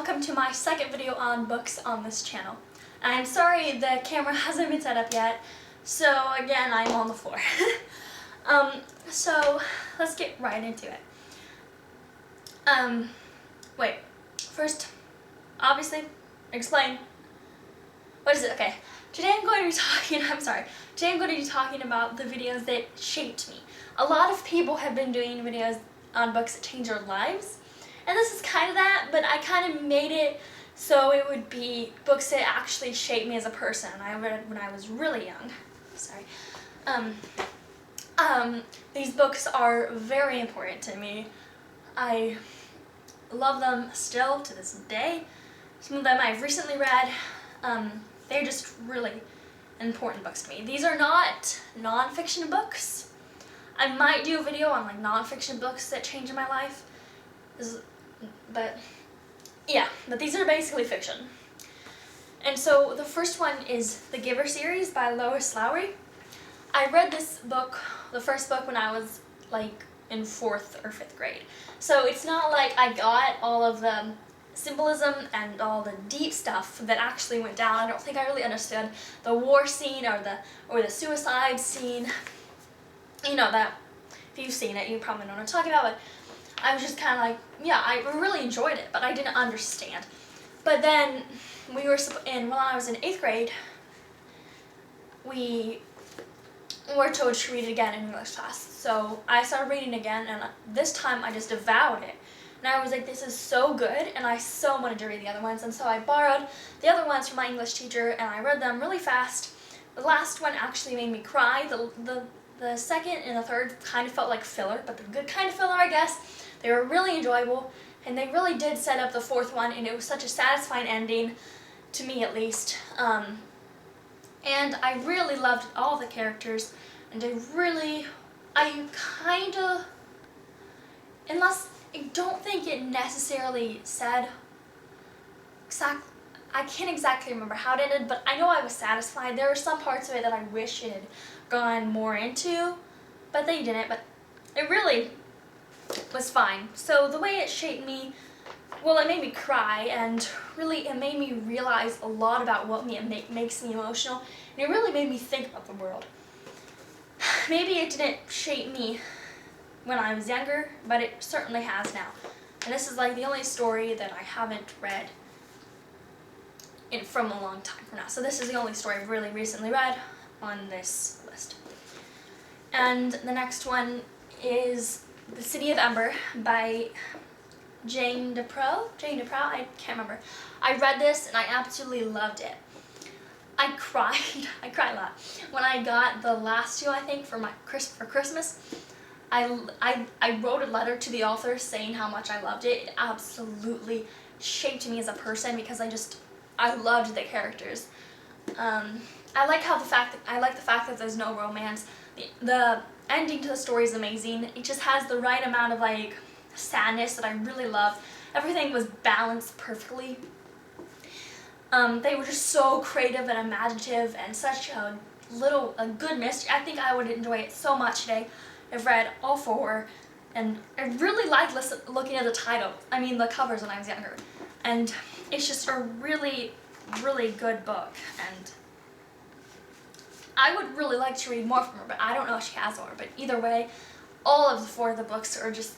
welcome to my second video on books on this channel. I'm sorry the camera hasn't been set up yet, so again I'm on the floor. So let's get right into it. First, obviously, explain. What is it? Okay. Today I'm going to be talking about the videos that shaped me. A lot of people have been doing videos on books that change their lives, and this is kind of that, but I kind of made it so it would be books that actually shaped me as a person. I read when I was really young. Sorry. These books are very important to me. I love them still to this day. Some of them I've recently read. They're just really important books to me. These are not non-fiction books. I might do a video on like non-fiction books that changed my life. But these are basically fiction. And so the first one is The Giver series by Lois Lowry. I read this book, the first book, when I was like in 4th or 5th grade. So it's not like I got all of the symbolism and all the deep stuff that actually went down. I don't think I really understood the war scene or the suicide scene. You know that, if you've seen it, you probably know what I'm talking about, but I was just kind of like, yeah, I really enjoyed it, but I didn't understand. But then when I was in 8th grade, we were told to read it again in English class. So I started reading again, and this time I just devoured it. And I was like, this is so good, and I so wanted to read the other ones. And so I borrowed the other ones from my English teacher, and I read them really fast. The last one actually made me cry. The second and the third kind of felt like filler, but the good kind of filler, I guess. They were really enjoyable, and they really did set up the 4th one, and it was such a satisfying ending, to me at least. And I really loved all the characters, and unless I don't think it necessarily said I can't exactly remember how it ended, but I know I was satisfied. There were some parts of it that I wish it had gone more into, but they didn't, but it really was fine. So the way it shaped me, well, it made me cry, and really it made me realize a lot about what makes me emotional, and it really made me think about the world. Maybe it didn't shape me when I was younger, but it certainly has now. And this is like the only story that I haven't read from a long time from now. So this is the only story I've really recently read on this list. And the next one is The City of Ember by Jane Duprat, I can't remember. I read this and I absolutely loved it. I cried a lot. When I got the last two, I think, for Christmas, I wrote a letter to the author saying how much I loved it. It absolutely shaped me as a person because I loved the characters. I like the fact that there's no romance. The ending to the story is amazing. It just has the right amount of like sadness that I really love. Everything was balanced perfectly. They were just so creative and imaginative, and such a good mystery. I think I would enjoy it so much today. I've read all 4, and I really liked looking at the covers when I was younger. And it's just a really, really good book, and I would really like to read more from her, but I don't know if she has more. But either way, all of the 4 of the books are just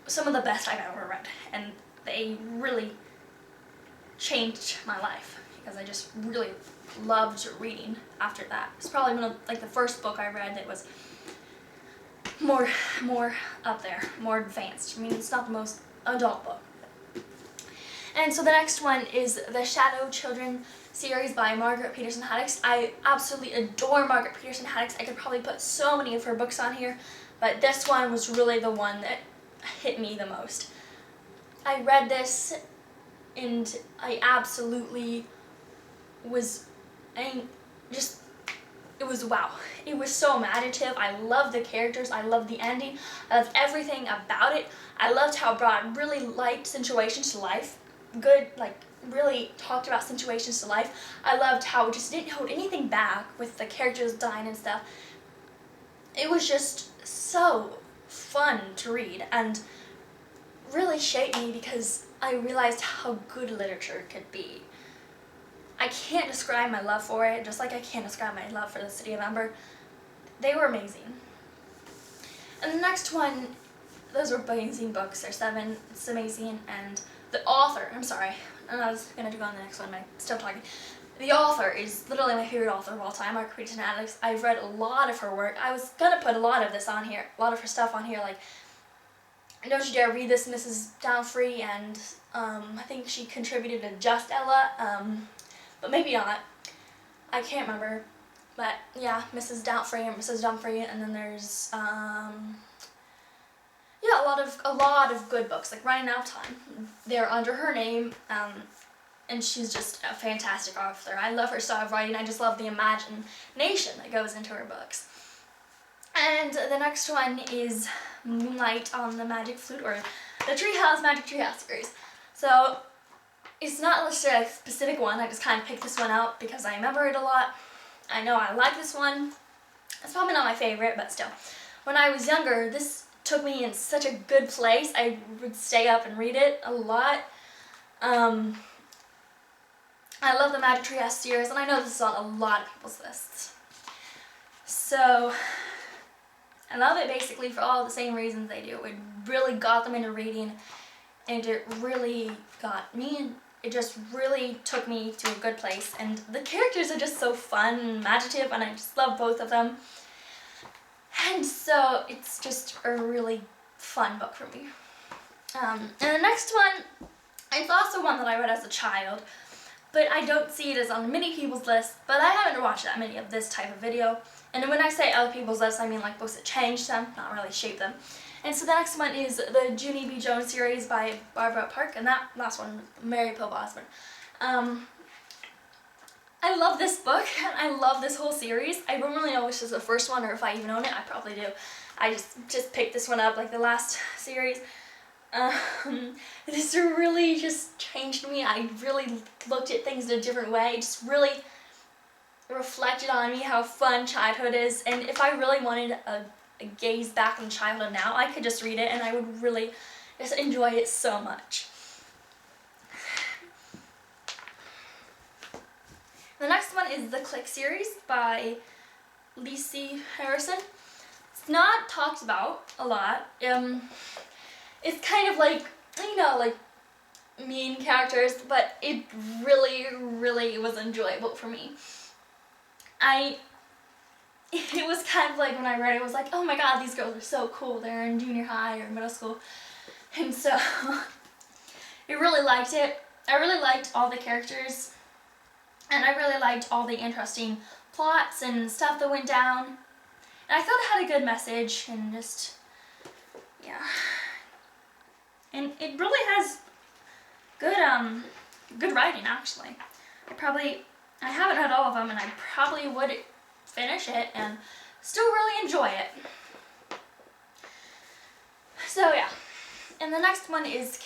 some of the best I've ever read, and they really changed my life because I just really loved reading after that. It's probably one of the first book I read that was more up there, more advanced. I mean, it's not the most adult book. And so the next one is The Shadow Children series by Margaret Peterson Haddix. I absolutely adore Margaret Peterson Haddix. I could probably put so many of her books on here, but this one was really the one that hit me the most. I read this and I absolutely was, it was wow. It was so imaginative. I loved the characters. I loved the ending. I loved everything about it. I loved how it brought really light situations to life. Really talked about situations to life. I loved how it just didn't hold anything back with the characters dying and stuff. It was just so fun to read, and really shaped me because I realized how good literature could be. I can't describe my love for it, just like I can't describe my love for the City of Ember. They were amazing. And the next one, those were amazing books. There's 7. It's amazing. And the author, I'm sorry, and I was going to go on the next one, but I'm still talking. The author is literally my favorite author of all time, Marguerite Alex. I've read a lot of her work. I was going to put a lot of this on here, a lot of her stuff on here, like Don't You Dare Read This, Mrs. Downfrey, and I think she contributed to Just Ella, but maybe not. I can't remember. But yeah, Mrs. Downfrey and Mrs. Dumfrey, and then there's yeah, a lot of good books, like Running Out of Time. They're under her name, and she's just a fantastic author. I love her style of writing. I just love the imagination that goes into her books. And the next one is Moonlight on the Magic Flute, or the Treehouse Magic Treehouse series. So it's not listed a specific one. I just kind of picked this one out because I remember it a lot. I know I like this one. It's probably not my favorite, but still. When I was younger, this took me in such a good place. I would stay up and read it a lot. I love the Magic Treehouse series, and I know this is on a lot of people's lists. So I love it basically for all the same reasons they do. It really got them into reading, and it really got me, and it just really took me to a good place. And the characters are just so fun and imaginative, and I just love both of them. And so it's just a really fun book for me. And the next one, it's also one that I read as a child, but I don't see it as on many people's lists, but I haven't watched that many of this type of video. And when I say other people's lists, I mean like books that changed them, not really shaped them. And so the next one is the Junie B. Jones series by Barbara Park, and that last one, Mary Pope Osborne. I love this book, and I love this whole series. I don't really know which is the first one, or if I even own it. I probably do. I just picked this one up, like the last series. This really just changed me. I really looked at things in a different way. It just really reflected on me how fun childhood is, and if I really wanted a gaze back on childhood now, I could just read it, and I would really just enjoy it so much. The next one is the Click series by Lisi Harrison. It's not talked about a lot. It's kind of like, you know, like mean characters, but it really, really was enjoyable for me. It was kind of like when I read it, it was like, oh my god, these girls are so cool. They're in junior high or middle school. And so I really liked it. I really liked all the characters. And I really liked all the interesting plots and stuff that went down. And I thought it had a good message, and just, yeah. And it really has good writing, actually. I haven't read all of them, and I probably would finish it and still really enjoy it. So yeah. And the next one is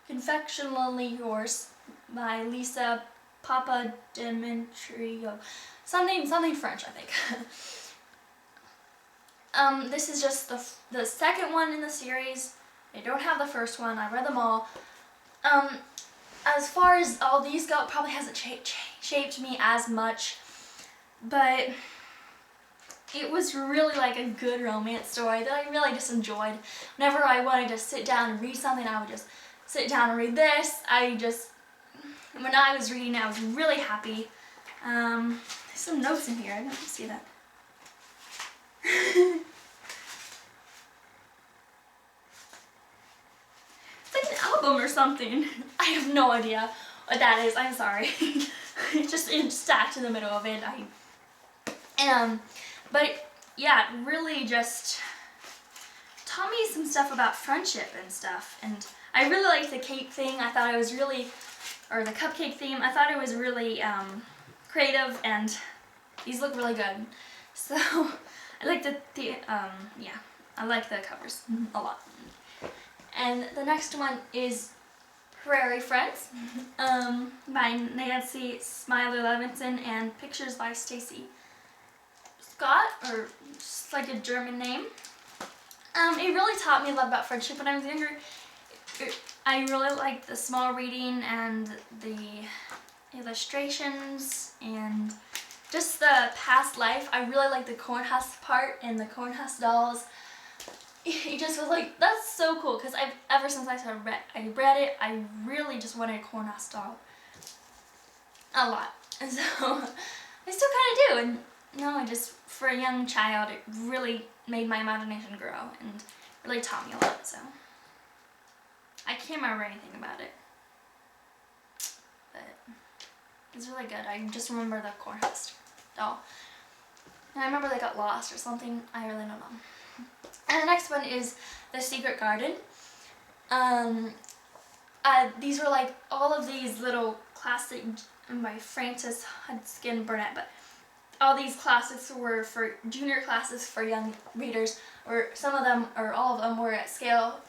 Confectionally Yours by Lisa Papadimitriou. Something French, I think. This is just the second one in the series. I don't have the first one. I read them all. As far as all these go, it probably hasn't shaped me as much, but it was really like a good romance story that I really just enjoyed. Whenever I wanted to sit down and read something, I would just sit down and read this. When I was reading, I was really happy. There's some notes in here. I don't see that. It's like an album or something. I have no idea what that is. I'm sorry. It's stacked in the middle of it. But yeah, it really just taught me some stuff about friendship and stuff. And I really liked the cake thing. I thought it was really, or the cupcake theme. I thought it was really creative, and these look really good. So I like yeah, I like the covers a lot. And the next one is Prairie Friends by Nancy Smiler Levinson, and pictures by Stacy Scott, or just like a German name. It really taught me a lot about friendship when I was younger, I really like the small reading and the illustrations and just the past life. I really like the Cornhusk part and the Cornhusk dolls. It just was like, that's so cool, because ever since I read it, I really just wanted a Cornhusk doll. A lot. And so, I still kind of do, and no, for a young child, it really made my imagination grow, and really taught me a lot, so. I can't remember anything about it, but it's really good. I just remember the Cornhusk doll. And I remember they got lost or something, I really don't know. And the next one is The Secret Garden. These were like all of these little classic, by Frances Hudson Burnett, but all these classics were for junior classes for young readers, or some of them, or all of them, were at sale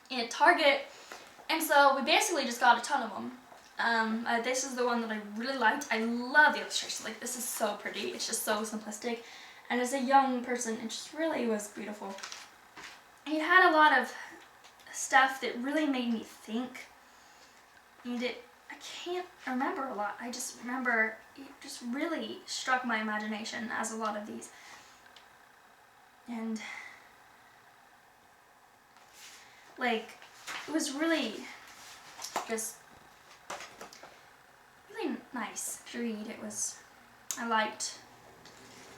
in Target, and so we basically just got a ton of them. This is the one that I really liked. I love the illustration. Like, this is so pretty. It's just so simplistic. And as a young person, it just really was beautiful. It had a lot of stuff that really made me think. And I can't remember a lot. I just remember it just really struck my imagination, as a lot of these. And like, it was really just really nice to read. I liked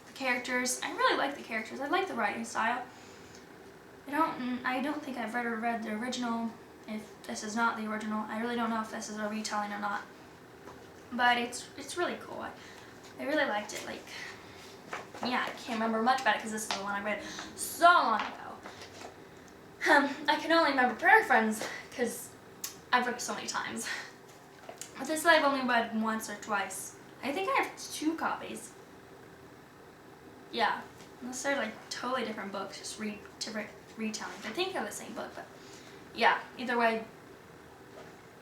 the characters. I really liked the characters. I liked the writing style. I don't think I've ever read the original. If this is not the original, I really don't know if this is a retelling or not. But it's really cool. I really liked it. Like, yeah, I can't remember much about it because this is the one I read so long ago. I can only remember Prairie Friends because I've read it so many times. But this I've only read once or twice. I think I have 2 copies. Yeah, unless they're like totally different books, just retellings. I think they're the same book, but yeah, either way,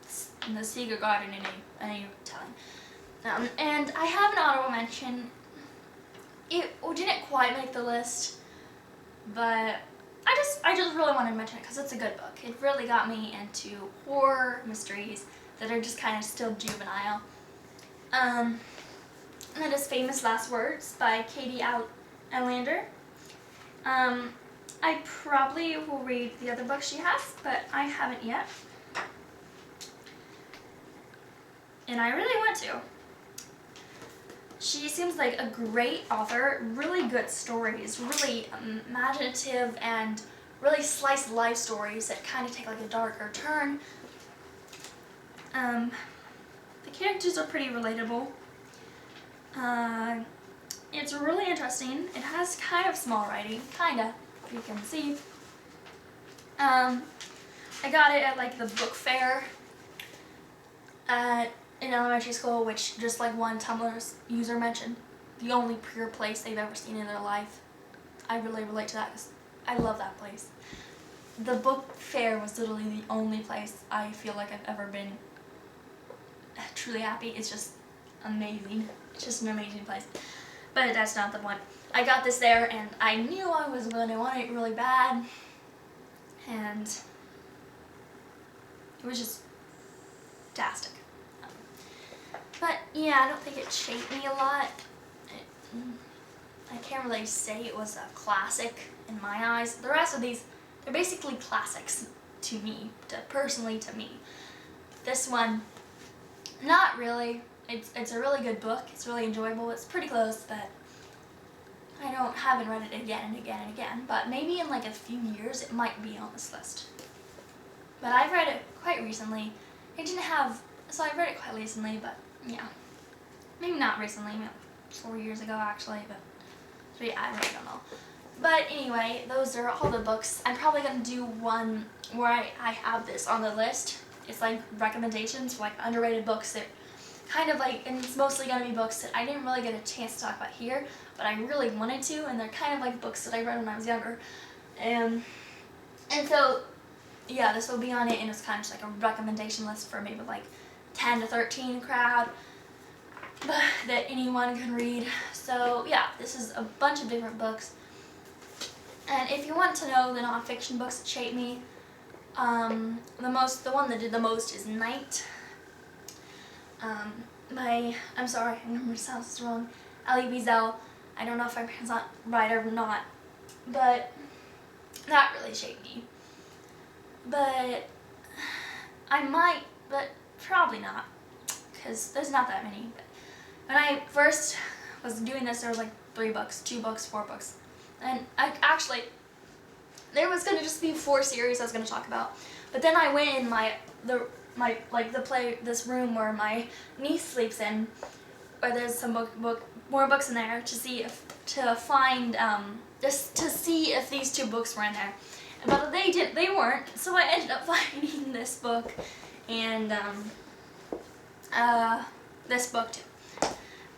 it's in The Secret Garden in a telling. And I have an honorable mention. It didn't quite make the list, but I just really wanted to mention it because it's a good book. It really got me into horror mysteries that are just kind of still juvenile. And that is Famous Last Words by Katie Allander. I probably will read the other books she has, but I haven't yet. And I really want to. She seems like a great author, really good stories, really imaginative and really slice of life stories that kind of take like a darker turn. The characters are pretty relatable. It's really interesting. It has kind of small writing, kinda, you can see. I got it at like the book fair in elementary school, which just like one Tumblr user mentioned, the only pure place they've ever seen in their life. I really relate to that because I love that place. The book fair was literally the only place I feel like I've ever been truly happy. It's just amazing. It's just an amazing place. But that's not the one. I got this there and I knew I was going to want it really bad. And it was just fantastic. But yeah, I don't think it shaped me a lot. I can't really say it was a classic in my eyes. The rest of these, they're basically classics to me, personally to me. This one, not really. It's a really good book. It's really enjoyable. It's pretty close, but I haven't read it again and again and again. But maybe in like a few years, it might be on this list. But I've read it quite recently. So I read it quite recently, but yeah. Maybe not recently, maybe 4 years ago actually, but yeah, I really don't know. But anyway, those are all the books. I'm probably going to do one where I have this on the list. It's like recommendations for like underrated books that kind of like, and it's mostly going to be books that I didn't really get a chance to talk about here, but I really wanted to, and they're kind of like books that I read when I was younger. And so, yeah, this will be on it, and it's kind of just like a recommendation list for maybe like 10 to 13 crowd that anyone can read. So yeah, this is a bunch of different books. And if you want to know the nonfiction books that shape me, The one that did the most is Night. I'm sorry, I'm gonna pronounce this wrong. Elie Wiesel. I don't know if I pronounced that right or not, but that really shaped me. But I might, but probably not, because there's not that many. But when I first was doing this, there was like 3 books, 2 books, 4 books, and there was gonna just be 4 series I was gonna talk about. But then I went in this room where my niece sleeps in, where there's some more books in there to see if these 2 books were in there. But they weren't, so I ended up finding this book and this book too.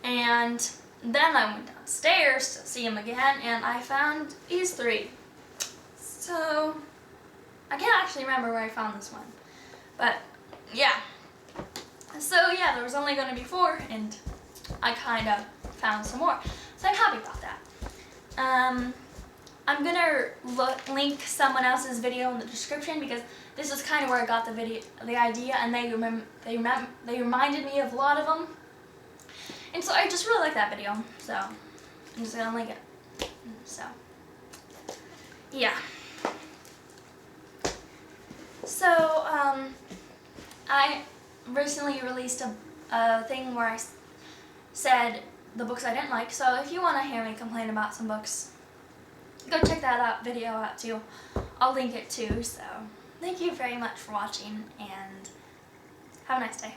And then I went downstairs to see them again, and I found these 3. So I can't actually remember where I found this one, but yeah. So yeah, there was only going to be 4, and I kind of found some more. So I'm happy about that. I'm gonna link someone else's video in the description, because this is kind of where I got the idea, and they reminded me of a lot of them, and so I just really like that video. So I'm just gonna link it. So yeah. So I recently released a thing where I said the books I didn't like. So if you want to hear me complain about some books, go check that video out too. I'll link it too. So thank you very much for watching, and have a nice day.